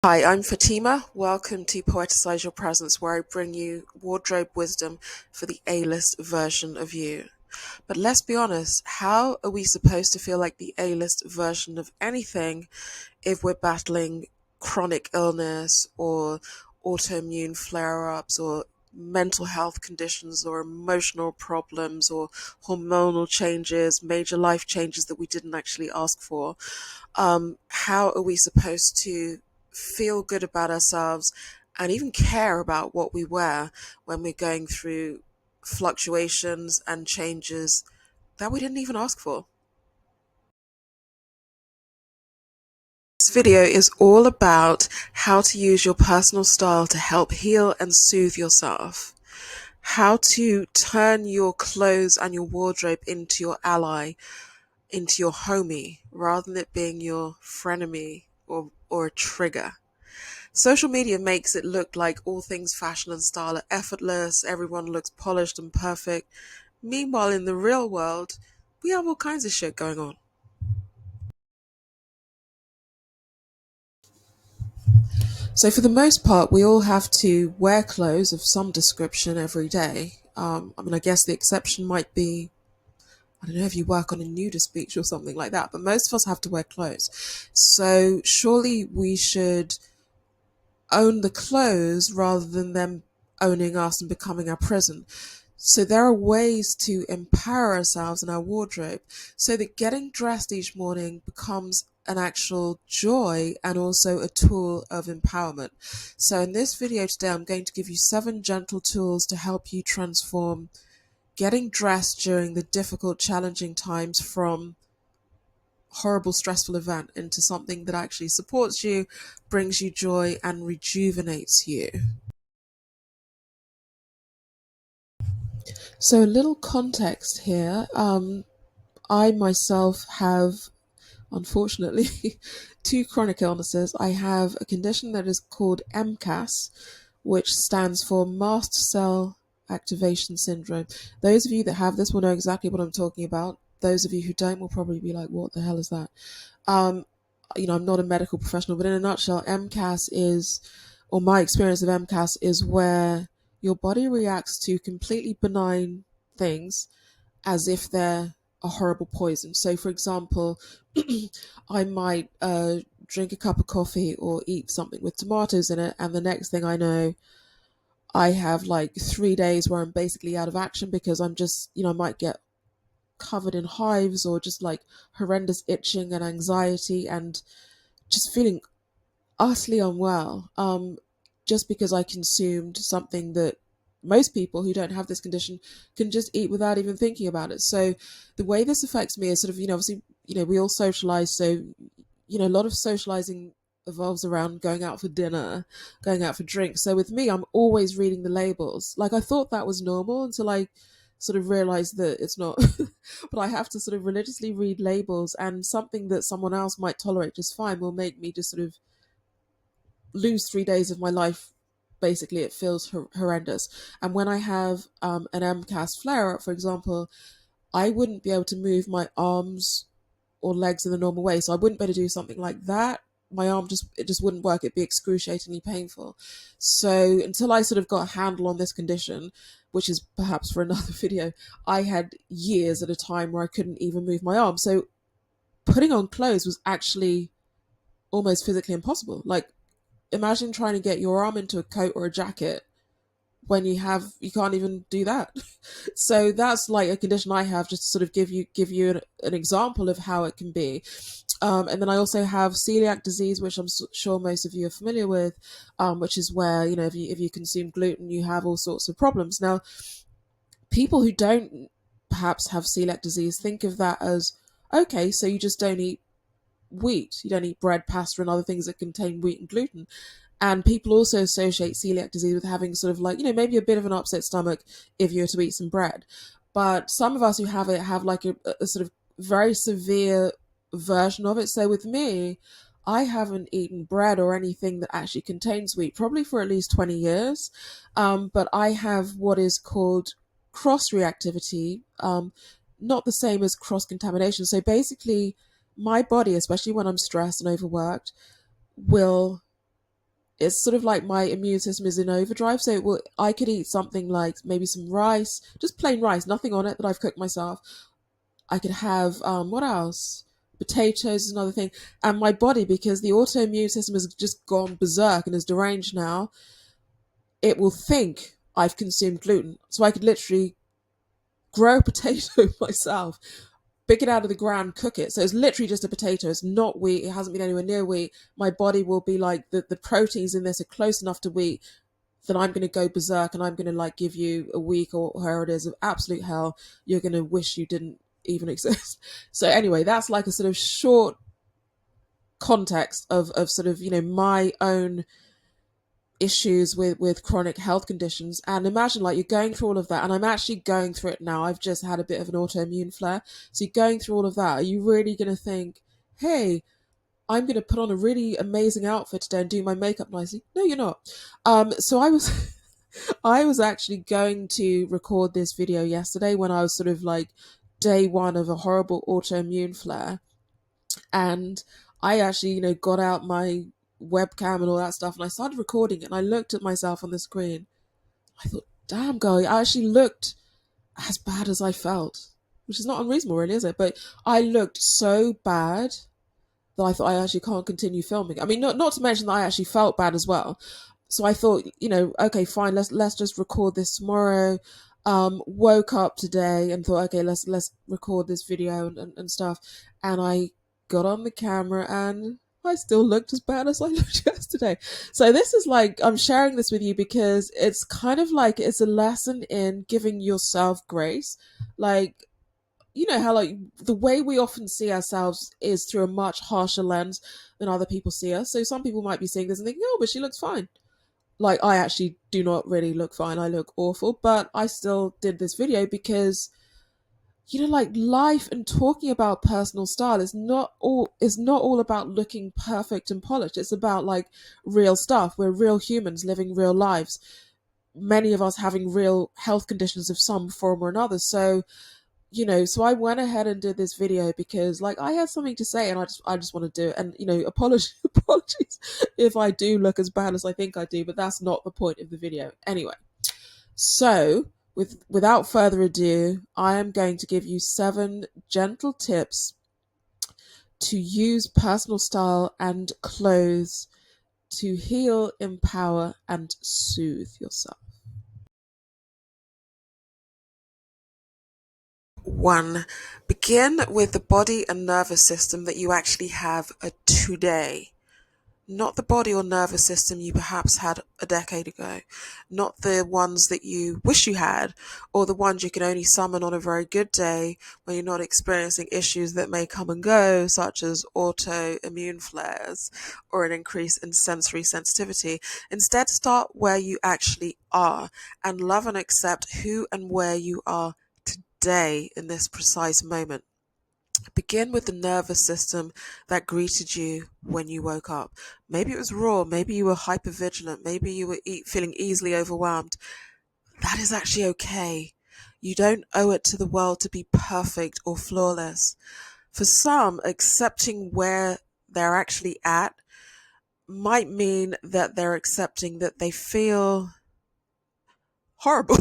Hi, I'm Fatima. Welcome to Poeticize Your Presence, where I bring you wardrobe wisdom for the A-list version of you. But let's be honest, how are we supposed to feel like the A-list version of anything if we're battling chronic illness or autoimmune flare-ups or mental health conditions or emotional problems or hormonal changes, major life changes that we didn't actually ask for? How are we supposed to feel good about ourselves and even care about what we wear when we're going through fluctuations and changes that we didn't even ask for? This video is all about how to use your personal style to help heal and soothe yourself. How to turn your clothes and your wardrobe into your ally, into your homie, rather than it being your frenemy or a trigger. Social media makes it look like all things fashion and style are effortless, everyone looks polished and perfect. Meanwhile, in the real world, we have all kinds of shit going on. So, for the most part, we all have to wear clothes of some description every day. I guess the exception might be, I don't know, if you work on a nudist beach or something like that, but most of us have to wear clothes. So, surely we should own the clothes rather than them owning us and becoming our prison. So there are ways to empower ourselves in our wardrobe so that getting dressed each morning becomes an actual joy and also a tool of empowerment. So in this video today, I'm going to give you 7 gentle tools to help you transform getting dressed during the difficult, challenging times from horrible, stressful event into something that actually supports you, brings you joy, and rejuvenates you. So, a little context here. I myself have, unfortunately, 2 chronic illnesses. I have a condition that is called MCAS, which stands for mast cell activation syndrome. Those of you that have this will know exactly what I'm talking about. Those of you who don't will probably be like, what the hell is that? Um, I'm not a medical professional, but in a nutshell, MCAS is, or my experience of MCAS is where your body reacts to completely benign things as if they're a horrible poison. So, for example, I might drink a cup of coffee or eat something with tomatoes in it, and the next thing I know, I have like 3 days where I'm basically out of action because I'm just, I might get covered in hives or just like horrendous itching and anxiety and just feeling utterly unwell, just because I consumed something that most people who don't have this condition can just eat without even thinking about it. So the way this affects me is sort of, obviously, we all socialize. So, a lot of socializing evolves around going out for dinner, going out for drinks. So with me, I'm always reading the labels. Like I thought that was normal until I sort of realized that it's not. But I have to sort of religiously read labels, and something that someone else might tolerate just fine will make me just sort of lose 3 days of my life. Basically, it feels horrendous. And when I have an MCAS flare up, for example, I wouldn't be able to move my arms or legs in the normal way. So I wouldn't be able to do something like that. My arm just wouldn't work. It'd be excruciatingly painful. So until I sort of got a handle on this condition, which is perhaps for another video, I had years at a time where I couldn't even move my arm. So putting on clothes was actually almost physically impossible. Like imagine trying to get your arm into a coat or a jacket when you can't even do that. So that's like a condition I have, just to sort of give you an example of how it can be. And then I also have celiac disease, which I'm sure most of you are familiar with, which is where if you consume gluten, you have all sorts of problems. Now, people who don't perhaps have celiac disease think of that as okay, so you just don't eat wheat, you don't eat bread, pasta, and other things that contain wheat and gluten. And people also associate celiac disease with having sort of like, maybe a bit of an upset stomach if you were to eat some bread. But some of us who have it have like a sort of very severe version of it. So with me, I haven't eaten bread or anything that actually contains wheat probably for at least 20 years. But I have what is called cross reactivity, not the same as cross contamination. So basically, my body, especially when I'm stressed and overworked, will it's sort of like my immune system is in overdrive. So I could eat something like maybe some rice, just plain rice, nothing on it that I've cooked myself. I could have what else? Potatoes is another thing. And my body, because the autoimmune system has just gone berserk and is deranged now, it will think I've consumed gluten. So I could literally grow a potato myself, pick it out of the ground, cook it. So it's literally just a potato. It's not wheat. It hasn't been anywhere near wheat. My body will be like, the proteins in this are close enough to wheat that I'm going to go berserk, and I'm going to like give you a week or whatever it is of absolute hell. You're going to wish you didn't even exist. So anyway, that's like a sort of short context of sort of, my own issues with chronic health conditions. And imagine like you're going through all of that, and I'm actually going through it now. I've just had a bit of an autoimmune flare. So you're going through all of that. Are you really going to think, hey, I'm going to put on a really amazing outfit today and do my makeup nicely? No, you're not. So I was I was actually going to record this video yesterday when I was sort of like day one of a horrible autoimmune flare. And I actually, got out my webcam and all that stuff, and I started recording it, and I looked at myself on the screen. I thought, damn, girl, I actually looked as bad as I felt, which is not unreasonable, really, is it? But I looked so bad that I thought I actually can't continue filming. I mean, not to mention that I actually felt bad as well. So I thought, okay, fine, let's just record this tomorrow. Woke up today and thought, okay, let's record this video and stuff. And I got on the camera and I still looked as bad as I looked yesterday. So this is like, I'm sharing this with you because it's kind of like it's a lesson in giving yourself grace. Like, you know how like the way we often see ourselves is through a much harsher lens than other people see us. So some people might be seeing this and thinking, oh, but she looks fine. Like, I actually do not really look fine. I look awful, but I still did this video because, like life and talking about personal style is not all about looking perfect and polished. It's about like real stuff. We're real humans living real lives. Many of us having real health conditions of some form or another. So so I went ahead and did this video because like I had something to say, and I just want to do it. And apologies if I do look as bad as I think I do, but that's not the point of the video. Anyway, so without further ado, I am going to give you 7 gentle tips to use personal style and clothes to heal, empower, and soothe yourself. 1. Begin with the body and nervous system that you actually have today. Not the body or nervous system you perhaps had a decade ago. Not the ones that you wish you had, or the ones you can only summon on a very good day when you're not experiencing issues that may come and go, such as autoimmune flares or an increase in sensory sensitivity. Instead, start where you actually are and love and accept who and where you are today in this precise moment. Begin with the nervous system that greeted you when you woke up. Maybe it was raw, maybe you were hypervigilant, maybe you were feeling easily overwhelmed. That is actually okay. You don't owe it to the world to be perfect or flawless. For some, accepting where they're actually at might mean that they're accepting that they feel horrible.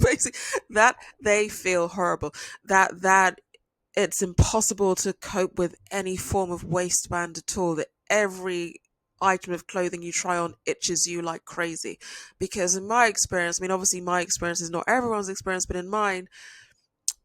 Basically, that they feel horrible. That it's impossible to cope with any form of waistband at all, that every item of clothing you try on itches you like crazy. Because in my experience, I mean, obviously my experience is not everyone's experience, but in mine,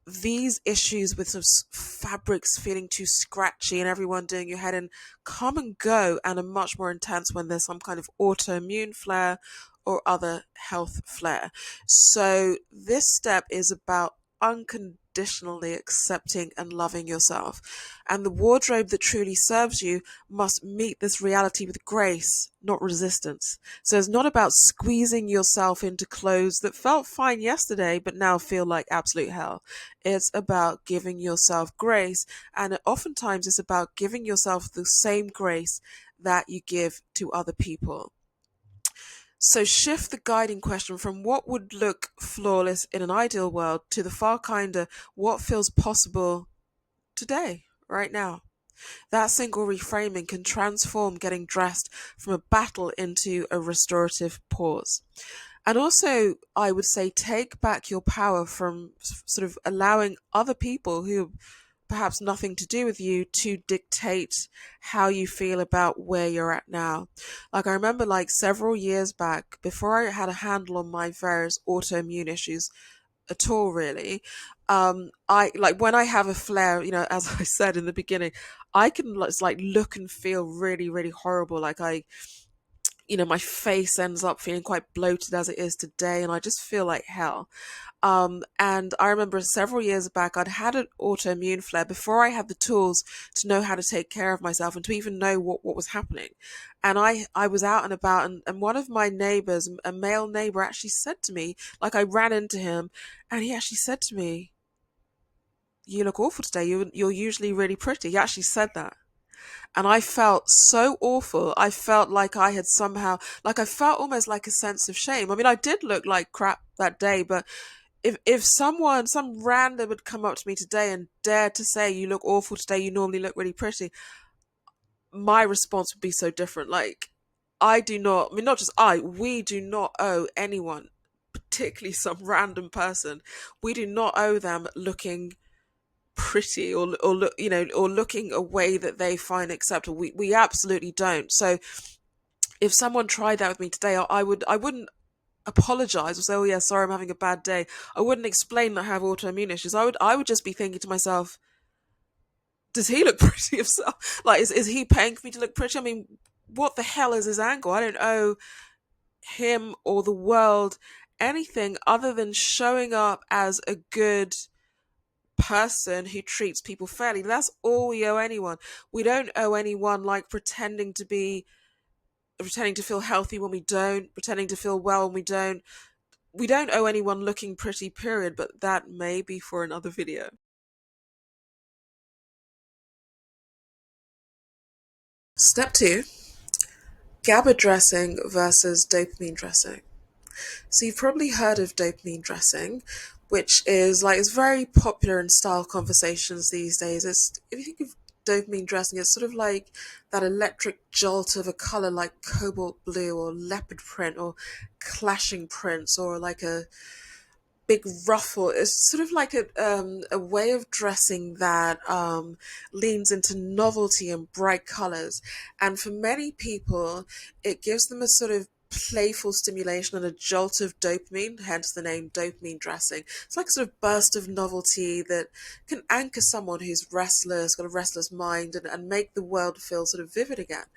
these issues with some fabrics feeling too scratchy and everyone doing your head in come and go, and are much more intense when there's some kind of autoimmune flare or other health flare. So this step is about unconditionally accepting and loving yourself. And the wardrobe that truly serves you must meet this reality with grace, not resistance. So it's not about squeezing yourself into clothes that felt fine yesterday but now feel like absolute hell. It's about giving yourself grace, and oftentimes it's about giving yourself the same grace that you give to other people. So shift the guiding question from what would look flawless in an ideal world to the far kinder what feels possible today, right now. That single reframing can transform getting dressed from a battle into a restorative pause. And also, I would say, take back your power from sort of allowing other people who perhaps nothing to do with you to dictate how you feel about where you're at now. Like I remember like several years back, before I had a handle on my various autoimmune issues at all really, I like when I have a flare, as I said in the beginning, I can like look and feel really, really horrible. Like my face ends up feeling quite bloated as it is today, and I just feel like hell. And I remember several years back, I'd had an autoimmune flare before I had the tools to know how to take care of myself and to even know what was happening. And I was out and about, and one of my neighbors, a male neighbor, actually said to me, like I ran into him, and he actually said to me, "You look awful today. You're usually really pretty." He actually said that. And I felt so awful. I felt like I had somehow, like I felt almost like a sense of shame. I mean, I did look like crap that day, but if someone, some random would come up to me today and dare to say, "You look awful today, you normally look really pretty," my response would be so different. Like, I mean, not just we do not owe anyone, particularly some random person, we do not owe them looking pretty or look, or looking a way that they find acceptable. We absolutely don't. So if someone tried that with me today, I wouldn't apologize or say, "Oh yeah, sorry, I'm having a bad day." I wouldn't explain that I have autoimmune issues. I would just be thinking to myself, does he look pretty himself? Like, is he paying for me to look pretty? I mean, what the hell is his angle? I don't owe him or the world anything other than showing up as a good person who treats people fairly. That's all we owe anyone. We don't owe anyone like pretending to feel healthy when we don't, pretending to feel well when we don't. We don't owe anyone looking pretty, period, but that may be for another video. Step 2, GABA dressing versus dopamine dressing. So you've probably heard of dopamine dressing, which is like, it's very popular in style conversations these days. If you think of dopamine dressing, it's sort of like that electric jolt of a color like cobalt blue or leopard print or clashing prints, or like a big ruffle. It's sort of like a way of dressing that leans into novelty and bright colors. And for many people, it gives them a sort of playful stimulation and a jolt of dopamine, hence the name dopamine dressing. It's like a sort of burst of novelty that can anchor someone who's restless, got a restless mind, and make the world feel sort of vivid again.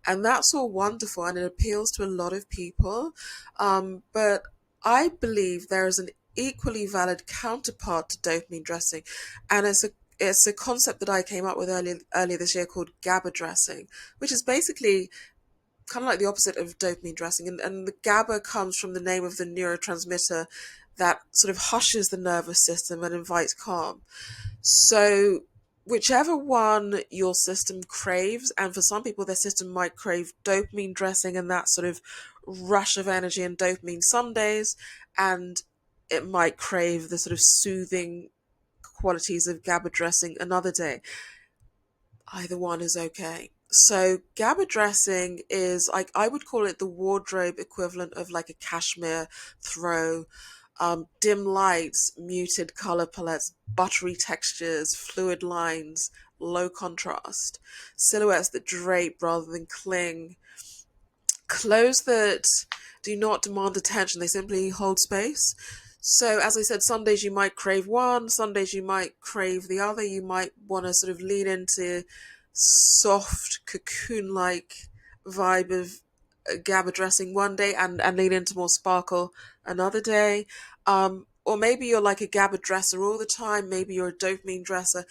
And that's all wonderful, and it appeals to a lot of people. But I believe there is an equally valid counterpart to dopamine dressing, and it's a concept that I came up with earlier this year called GABA dressing, which is basically kind of like the opposite of dopamine dressing. And the GABA comes from the name of the neurotransmitter that sort of hushes the nervous system and invites calm. So whichever one your system craves, and for some people their system might crave dopamine dressing and that sort of rush of energy and dopamine some days, and it might crave the sort of soothing qualities of GABA dressing another day. Either one is okay. So GABA dressing is, like, I would call it the wardrobe equivalent of like a cashmere throw. Dim lights, muted color palettes, buttery textures, fluid lines, low contrast, silhouettes that drape rather than cling, clothes that do not demand attention, they simply hold space. So, as I said, some days you might crave one, some days you might crave the other. You might want to sort of lean into soft, cocoon like vibe of GABA dressing one day, and lean into more sparkle another day. Or maybe you're like a GABA dresser all the time, maybe you're a dopamine dresser.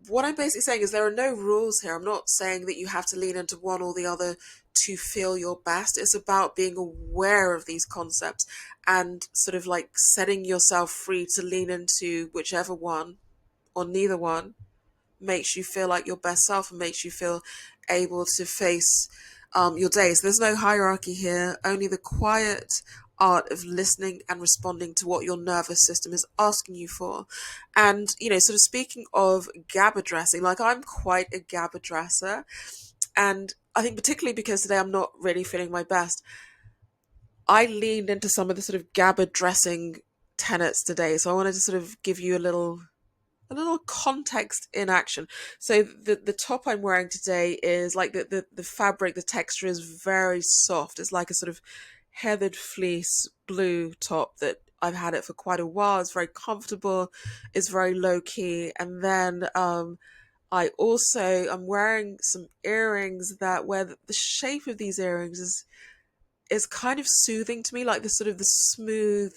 What I'm basically saying is there are no rules here. I'm not saying that you have to lean into one or the other to feel your best. It's about being aware of these concepts and sort of like setting yourself free to lean into whichever one or neither one makes you feel like your best self and makes you feel able to face your days. There's no hierarchy here, only the quiet, art of listening and responding to what your nervous system is asking you for. And, sort of speaking of GABA dressing, like I'm quite a GABA dresser. And I think particularly because today I'm not really feeling my best, I leaned into some of the sort of GABA dressing tenets today. So I wanted to sort of give you a little context in action. So the top I'm wearing today is like the fabric, the texture is very soft. It's like a sort of heathered fleece blue top that I've had it for quite a while. It's very comfortable. It's very low key. And then I'm wearing some earrings that where the shape of these earrings is kind of soothing to me, like the sort of the smooth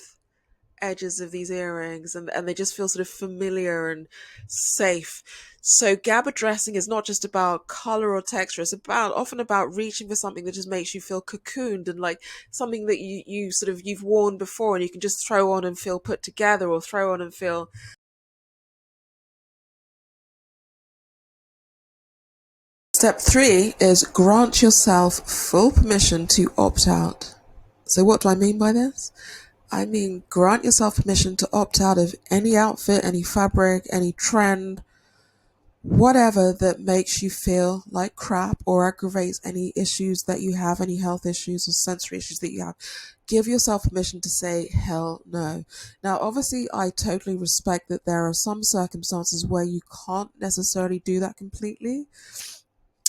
edges of these earrings, and they just feel sort of familiar and safe. So GABA dressing is not just about color or texture, it's often about reaching for something that just makes you feel cocooned, and like something that you've worn before and you can just throw on and feel put together, or throw on and feel. Step 3 is grant yourself full permission to opt out. So what do I mean by this? I mean, grant yourself permission to opt out of any outfit, any fabric, any trend, whatever that makes you feel like crap or aggravates any issues that you have, any health issues or sensory issues that you have. Give yourself permission to say hell no. Now, obviously, I totally respect that there are some circumstances where you can't necessarily do that completely.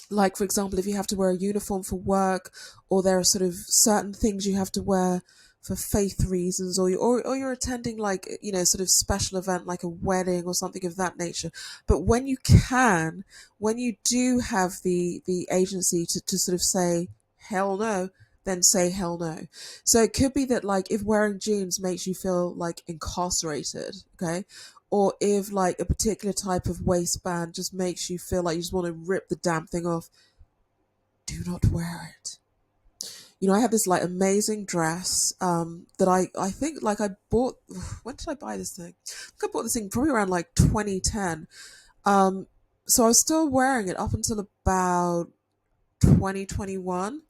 Like, for example, if you have to wear a uniform for work, or there are sort of certain things you have to wear for faith reasons, or you're attending, like, sort of special event like a wedding or something of that nature. But when you do have the agency to sort of say hell no, then say hell no. So it could be that, like, if wearing jeans makes you feel like incarcerated, okay, or if like a particular type of waistband just makes you feel like you just want to rip the damn thing off, do not wear it. I have this like amazing dress that I think like I bought. When did I buy this thing? I think I bought this thing probably around like 2010. Um, so I was still wearing it up until about 2021,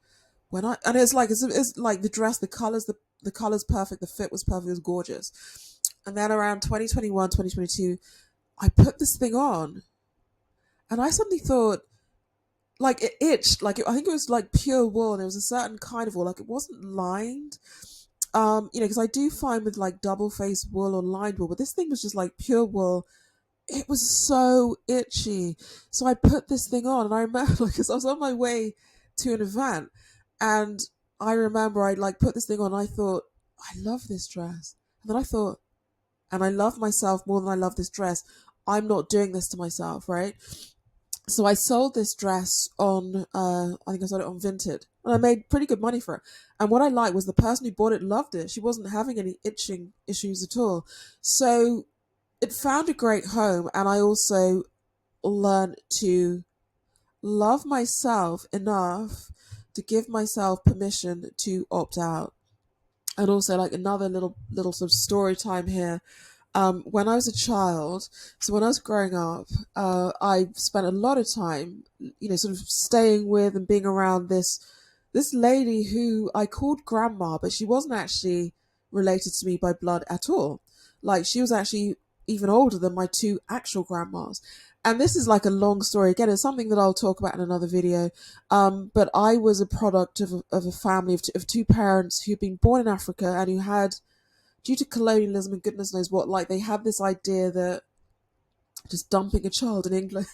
and it's like the dress, the colors perfect, the fit was perfect, it was gorgeous. And then around 2021, 2022, I put this thing on, and I suddenly thought, like, it itched. Like, I think it was like pure wool, and it was a certain kind of wool. Like, it wasn't lined. Because I do find with like double face wool or lined wool, but this thing was just like pure wool. It was so itchy. So I put this thing on, and I remember, because I was on my way to an event, and I remember I like put this thing on. And I thought, I love this dress, and then I thought, and I love myself more than I love this dress. I'm not doing this to myself, right? So I sold this dress on, I think I sold it on Vinted, and I made pretty good money for it. And what I liked was the person who bought it loved it. She wasn't having any itching issues at all. So it found a great home, and I also learned to love myself enough to give myself permission to opt out. And also, like, another little sort of story time here. When I was a child, so when I was growing up, I spent a lot of time, sort of staying with and being around this lady who I called grandma, but she wasn't actually related to me by blood at all. Like, she was actually even older than my two actual grandmas. And this is like a long story. Again, it's something that I'll talk about in another video. But I was a product of a family of two parents who'd been born in Africa, and who had, due to colonialism and goodness knows what, like, they had this idea that just dumping a child in England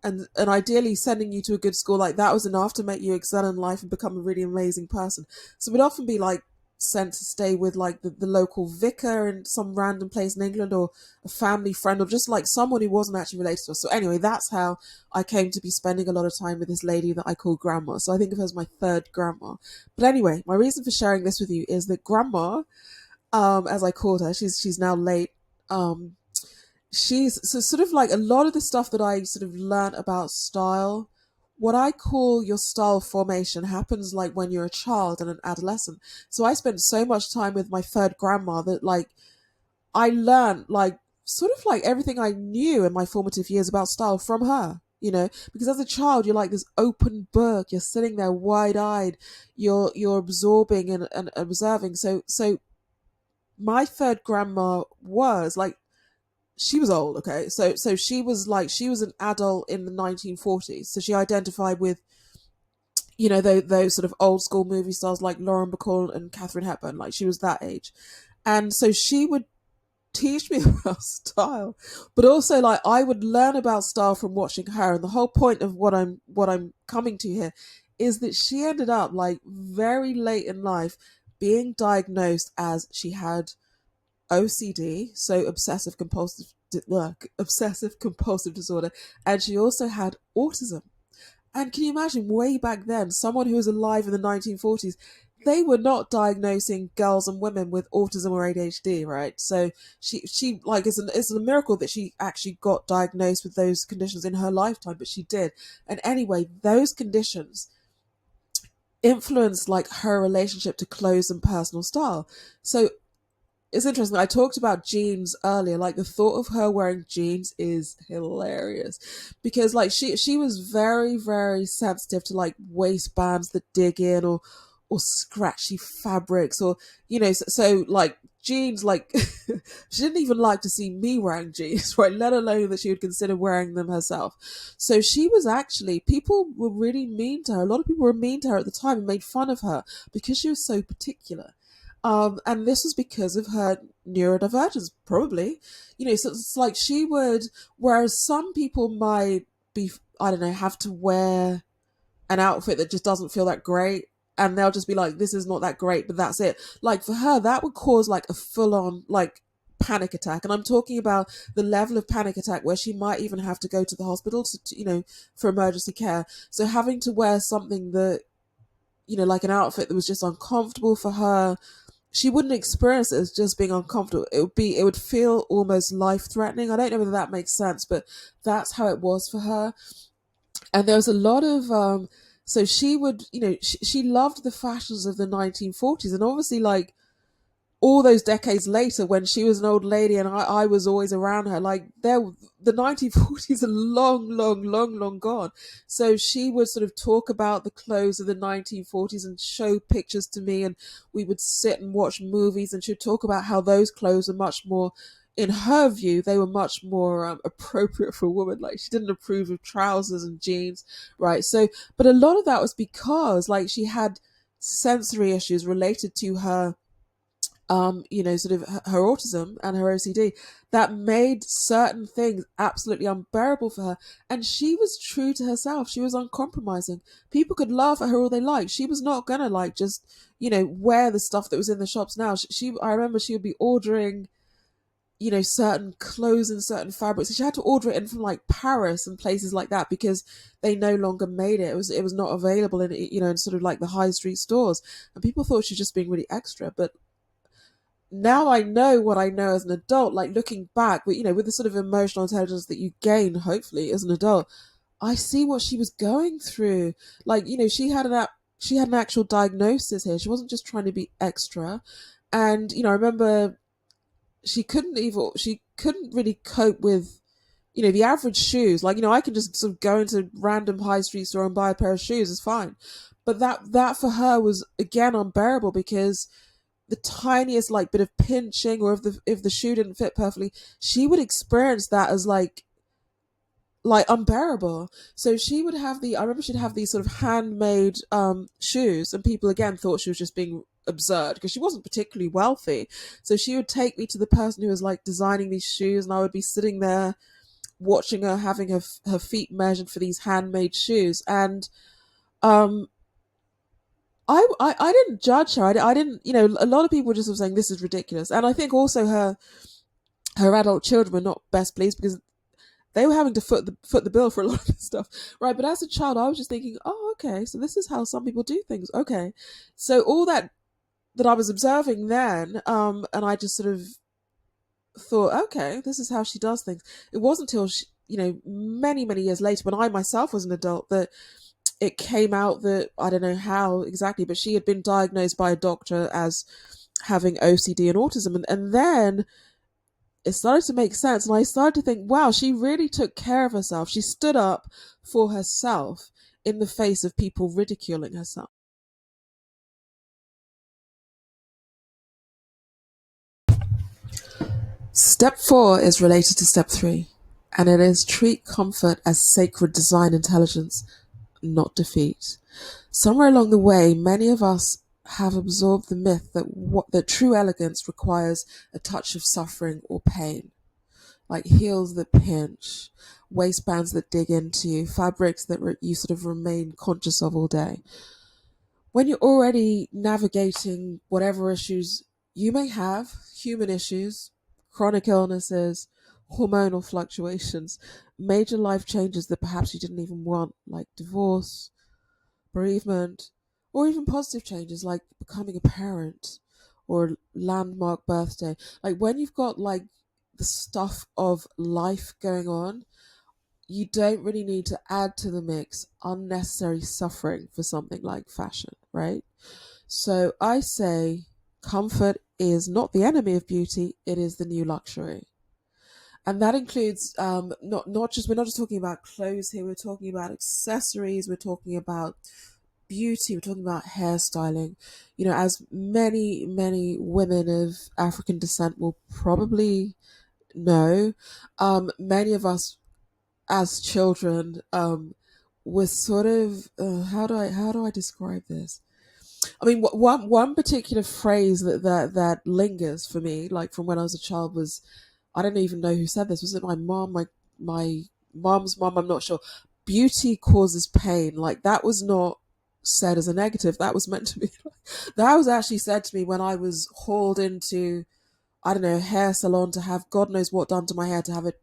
and ideally sending you to a good school, like, that was enough to make you excel in life and become a really amazing person. So we'd often be like sent to stay with like the local vicar in some random place in England, or a family friend, or just like someone who wasn't actually related to us. So anyway, that's how I came to be spending a lot of time with this lady that I call grandma. So I think of her as my third grandma. But anyway, my reason for sharing this with you is that grandma, as I called her, she's now late. She's so sort of like a lot of the stuff that I sort of learned about style. What I call your style formation happens like when you're a child and an adolescent. So I spent so much time with my third grandma that, like, I learned like sort of like everything I knew in my formative years about style from her. because as a child you're like this open book, you're sitting there wide-eyed, you're absorbing and observing. So my third grandma was like, she was old, okay, so she was an adult in the 1940s, so she identified with, those sort of old school movie stars like Lauren Bacall and Katharine Hepburn. Like, she was that age, and so she would teach me about style, but also like I would learn about style from watching her. And the whole point of what I'm coming to here is that she ended up like very late in life being diagnosed as she had OCD, so obsessive compulsive disorder, and she also had autism. And can you imagine, way back then, someone who was alive in the 1940s, they were not diagnosing girls and women with autism or ADHD, right? So she like, it's a miracle that she actually got diagnosed with those conditions in her lifetime, but she did. And anyway, those conditions influenced like her relationship to clothes and personal style. So it's interesting. I talked about jeans earlier. Like, the thought of her wearing jeans is hilarious, because like she was very, very sensitive to like waistbands that dig in, or scratchy fabrics, or like jeans, like she didn't even like to see me wearing jeans, right? Let alone that she would consider wearing them herself. So she was actually, people were really mean to her. A lot of people were mean to her at the time and made fun of her because she was so particular. And this was because of her neurodivergence, probably. So it's like she would, whereas some people might be, I don't know, have to wear an outfit that just doesn't feel that great, and they'll just be like, this is not that great, but that's it. Like, for her, that would cause like a full-on like panic attack. And I'm talking about the level of panic attack where she might even have to go to the hospital for emergency care. So having to wear something that, like an outfit that was just uncomfortable for her, she wouldn't experience it as just being uncomfortable. It would feel almost life threatening. I don't know whether that makes sense, but that's how it was for her. And there was a lot of, so she would, she loved the fashions of the 1940s, and obviously like all those decades later, when she was an old lady and I was always around her, like the 1940s are long, long, long, long gone. So she would sort of talk about the clothes of the 1940s and show pictures to me, and we would sit and watch movies, and she'd talk about how those clothes are much more, in her view, they were much more appropriate for a woman. Like, she didn't approve of trousers and jeans, right? So, but a lot of that was because like she had sensory issues related to her sort of her autism and her OCD, that made certain things absolutely unbearable for her. And she was true to herself. She was uncompromising. People could laugh at her all they like. She was not gonna like just, wear the stuff that was in the shops now. I remember she would be ordering, certain clothes and certain fabrics. She had to order it in from like Paris and places like that because they no longer made it. It was not available in sort of like the high street stores. And people thought she was just being really extra. But now I know what I know as an adult, like looking back, with the sort of emotional intelligence that you gain, hopefully, as an adult, I see what she was going through. Like, she had an actual diagnosis here. She wasn't just trying to be extra. And, I remember she couldn't really cope with, the average shoes. Like, I can just sort of go into random high street store and buy a pair of shoes, it's fine. But that for her was, again, unbearable, because the tiniest like bit of pinching, or if the shoe didn't fit perfectly, she would experience that as like unbearable. So I remember she'd have these sort of handmade shoes, and people again thought she was just being absurd because she wasn't particularly wealthy. So she would take me to the person who was like designing these shoes, and I would be sitting there watching her, having her feet measured for these handmade shoes. And um I didn't judge her. I didn't, a lot of people were just sort of saying this is ridiculous. And I think also her adult children were not best pleased because they were having to foot the bill for a lot of this stuff, right? But as a child, I was just thinking, oh, okay, so this is how some people do things. Okay, so all that I was observing then, and I just sort of thought, okay, this is how she does things. It wasn't until many, many years later, when I myself was an adult, that it came out that, I don't know how exactly, but she had been diagnosed by a doctor as having OCD and autism. And then it started to make sense. And I started to think, wow, she really took care of herself. She stood up for herself in the face of people ridiculing herself. Step 4 is related to step 3, and it is treat comfort as sacred design intelligence, not defeat. Somewhere along the way, many of us have absorbed the myth that true elegance requires a touch of suffering or pain, like heels that pinch, waistbands that dig into you, fabrics that you sort of remain conscious of all day. When you're already navigating whatever issues you may have, human issues, chronic illnesses, hormonal fluctuations, major life changes that perhaps you didn't even want, like divorce, bereavement, or even positive changes like becoming a parent or a landmark birthday. Like when you've got like the stuff of life going on, you don't really need to add to the mix unnecessary suffering for something like fashion, right? So I say comfort is not the enemy of beauty, it is the new luxury. And that includes not just we're not just talking about clothes here, we're talking about accessories, we're talking about beauty, we're talking about hairstyling. You know, as many women of African descent will probably know, many of us as children were sort of how do I describe this? I mean, one particular phrase that lingers for me, like from when I was a child, was I don't even know who said this. Was it my mom? My mom's mom? I'm not sure. Beauty causes pain. Like that was not said as a negative. That was meant to be. That was actually said to me when I was hauled into, I don't know, hair salon to have God knows what done to my hair, to have it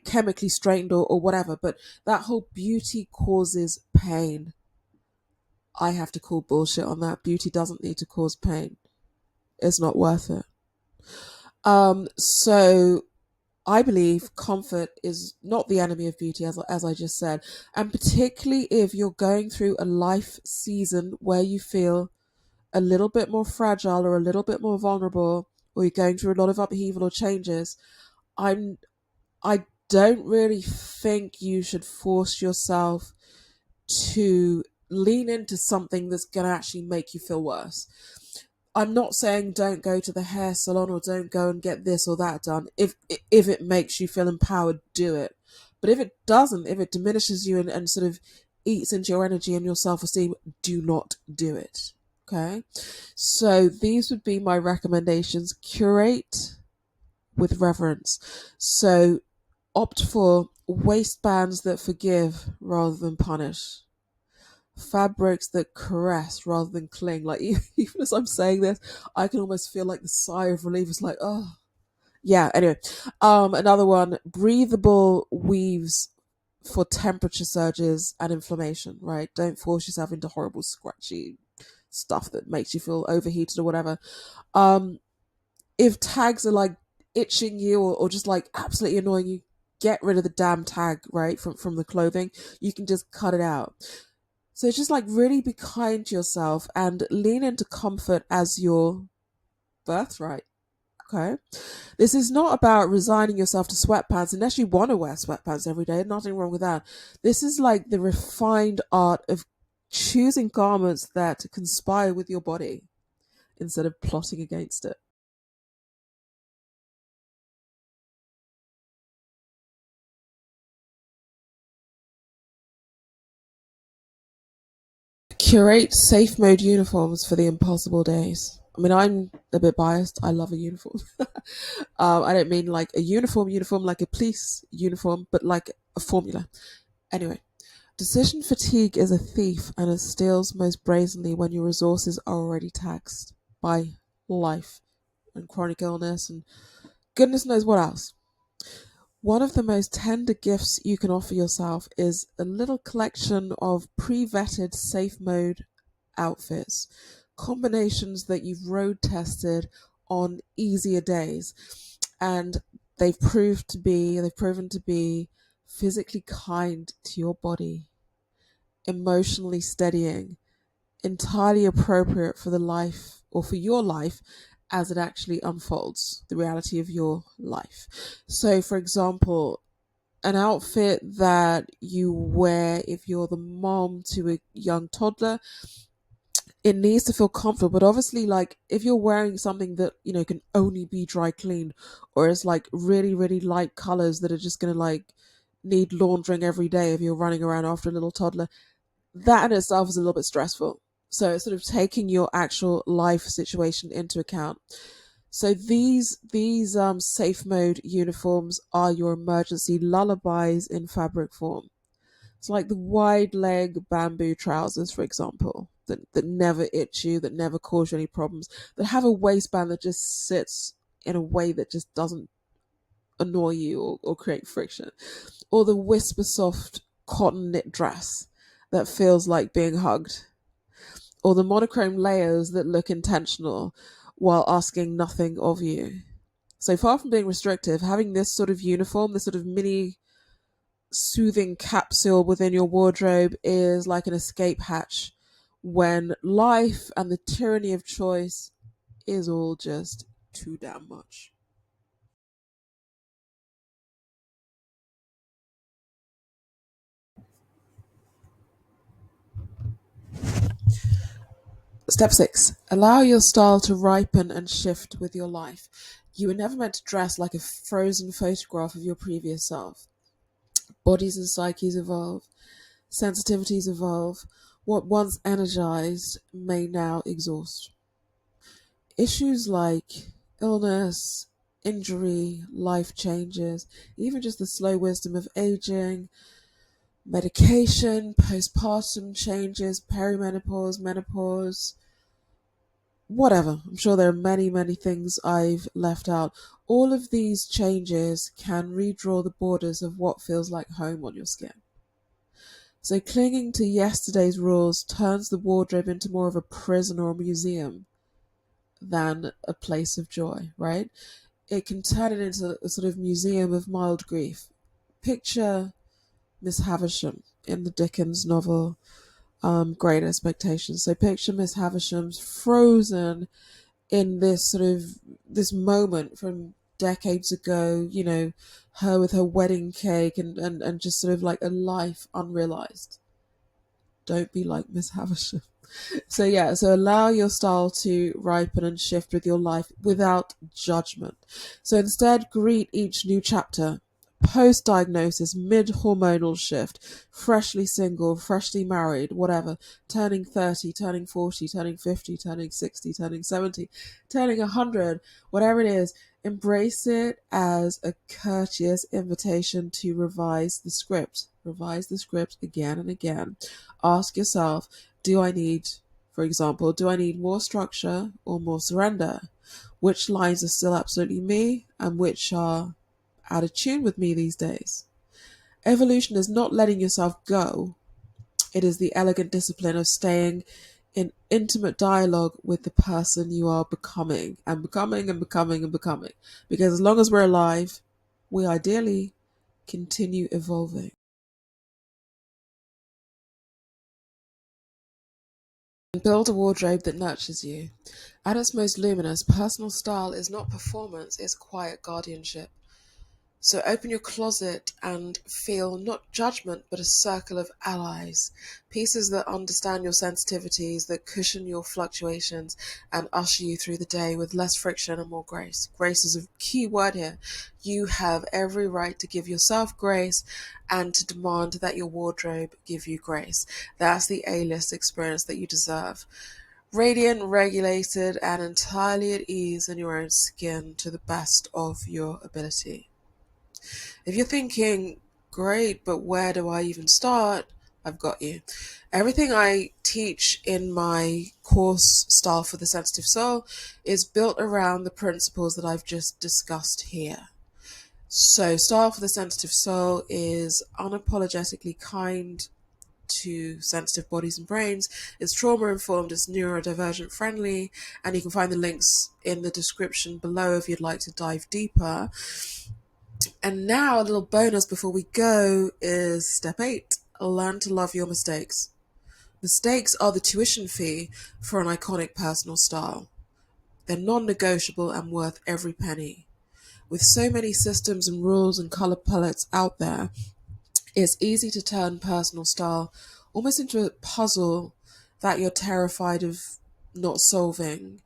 chemically straightened or whatever. But that whole beauty causes pain, I have to call bullshit on that. Beauty doesn't need to cause pain. It's not worth it. So I believe comfort is not the enemy of beauty, as I just said. And particularly if you're going through a life season where you feel a little bit more fragile or a little bit more vulnerable, or you're going through a lot of upheaval or changes, I'm I don't really think you should force yourself to lean into something that's going to actually make you feel worse. I'm not saying don't go to the hair salon or don't go and get this or that done. If it makes you feel empowered, do it. But if it doesn't, if it diminishes you and sort of eats into your energy and your self-esteem, do not do it. Okay? So these would be my recommendations. Curate with reverence. So opt for waistbands that forgive rather than punish, fabrics that caress rather than cling. Like even as I'm saying this, I can almost feel like the sigh of relief is like, oh yeah. Anyway, another one: breathable weaves for temperature surges and inflammation. Right? Don't force yourself into horrible scratchy stuff that makes you feel overheated or whatever. Um, if tags are like itching you or just like absolutely annoying you, get rid of the damn tag, right, from the clothing. You can just cut it out. So it's just like really be kind to yourself and lean into comfort as your birthright. Okay. This is not about resigning yourself to sweatpants unless you want to wear sweatpants every day. Nothing wrong with that. This is like the refined art of choosing garments that conspire with your body instead of plotting against it. Curate safe mode uniforms for the impossible days. I mean, I'm a bit biased. I love a uniform. I don't mean like a uniform, like a police uniform, but like a formula. Anyway, decision fatigue is a thief and it steals most brazenly when your resources are already taxed by life and chronic illness and goodness knows what else. One of the most tender gifts you can offer yourself is a little collection of pre vetted safe mode outfits, combinations that you've road tested on easier days. And they've proven to be physically kind to your body, emotionally steadying, entirely appropriate for the life or for your life, as it actually unfolds, the reality of your life. So, for example, an outfit that you wear if you're the mom to a young toddler, it needs to feel comfortable. But obviously, like if you're wearing something that can only be dry cleaned, or it's like really really light colors that are just gonna like need laundering every day if you're running around after a little toddler, that in itself is a little bit stressful. So it's sort of taking your actual life situation into account. So these safe mode uniforms are your emergency lullabies in fabric form. It's like the wide leg bamboo trousers, for example, that never itch you, that never cause you any problems, that have a waistband that just sits in a way that just doesn't annoy you or create friction. Or the whisper soft cotton knit dress that feels like being hugged. Or the monochrome layers that look intentional while asking nothing of you. So far from being restrictive, having this sort of uniform, this sort of mini soothing capsule within your wardrobe is like an escape hatch when life and the tyranny of choice is all just too damn much. Step 6. Allow your style to ripen and shift with your life. You were never meant to dress like a frozen photograph of your previous self. Bodies and psyches evolve, sensitivities evolve. What once energized may now exhaust. Issues like illness, injury, life changes, even just the slow wisdom of aging, medication, postpartum changes, perimenopause, menopause, whatever. I'm sure there are many, many things I've left out. All of these changes can redraw the borders of what feels like home on your skin. So clinging to yesterday's rules turns the wardrobe into more of a prison or a museum than a place of joy, right? It can turn it into a sort of museum of mild grief. Picture Miss Havisham in the Dickens novel Great Expectations. So picture Miss Havisham's frozen in this sort of this moment from decades ago, her with her wedding cake and just sort of like a life unrealized. Don't be like Miss Havisham. So allow your style to ripen and shift with your life without judgment. So instead, greet each new chapter. Post diagnosis, mid hormonal shift, freshly single, freshly married, whatever, turning 30, turning 40, turning 50, turning 60, turning 70, turning 100, whatever it is, embrace it as a courteous invitation to revise the script. Revise the script again and again. Ask yourself, do I need, for example, do I need more structure or more surrender? Which lines are still absolutely me and which are out of tune with me these days? Evolution is not letting yourself go. It is the elegant discipline of staying in intimate dialogue with the person you are becoming and becoming and becoming and becoming. Because as long as we're alive, we ideally continue evolving. Build a wardrobe that nurtures you. At its most luminous, personal style is not performance, it's quiet guardianship. So open your closet and feel not judgment, but a circle of allies. Pieces that understand your sensitivities, that cushion your fluctuations, and usher you through the day with less friction and more grace. Grace is a key word here. You have every right to give yourself grace and to demand that your wardrobe give you grace. That's the A-list experience that you deserve. Radiant, regulated, and entirely at ease in your own skin to the best of your ability. If you're thinking, great, but where do I even start? I've got you. Everything I teach in my course, Style for the Sensitive Soul, is built around the principles that I've just discussed here. So, Style for the Sensitive Soul is unapologetically kind to sensitive bodies and brains. It's trauma informed, it's neurodivergent friendly, and you can find the links in the description below if you'd like to dive deeper. And now, a little bonus before we go is step 8. Learn to love your mistakes. Mistakes are the tuition fee for an iconic personal style. They're non-negotiable and worth every penny. With so many systems and rules and color palettes out there, it's easy to turn personal style almost into a puzzle that you're terrified of not solving,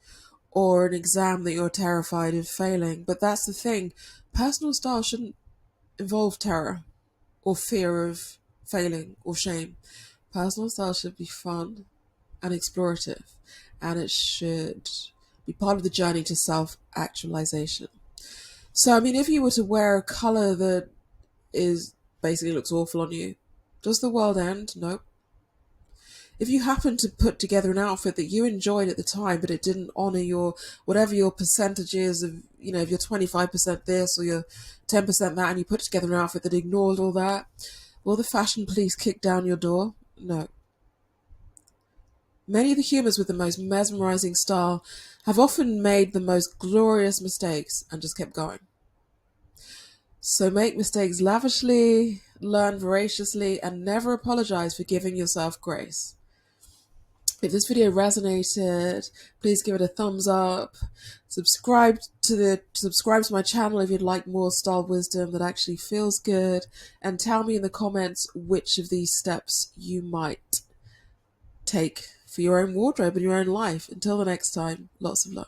or an exam that you're terrified of failing. But that's the thing. Personal style shouldn't involve terror or fear of failing or shame. Personal style should be fun and explorative, and it should be part of the journey to self actualization. So, I mean, if you were to wear a color that is basically looks awful on you, does the world end? Nope. If you happen to put together an outfit that you enjoyed at the time, but it didn't honor your whatever your percentage is of, if you're 25% this or you're 10% that, and you put together an outfit that ignored all that, will the fashion police kick down your door? No. Many of the humans with the most mesmerizing style have often made the most glorious mistakes and just kept going. So make mistakes lavishly, learn voraciously, and never apologize for giving yourself grace. If this video resonated, please give it a thumbs up. Subscribe to my channel if you'd like more style wisdom that actually feels good, and tell me in the comments which of these steps you might take for your own wardrobe and your own life. Until the next time, lots of love.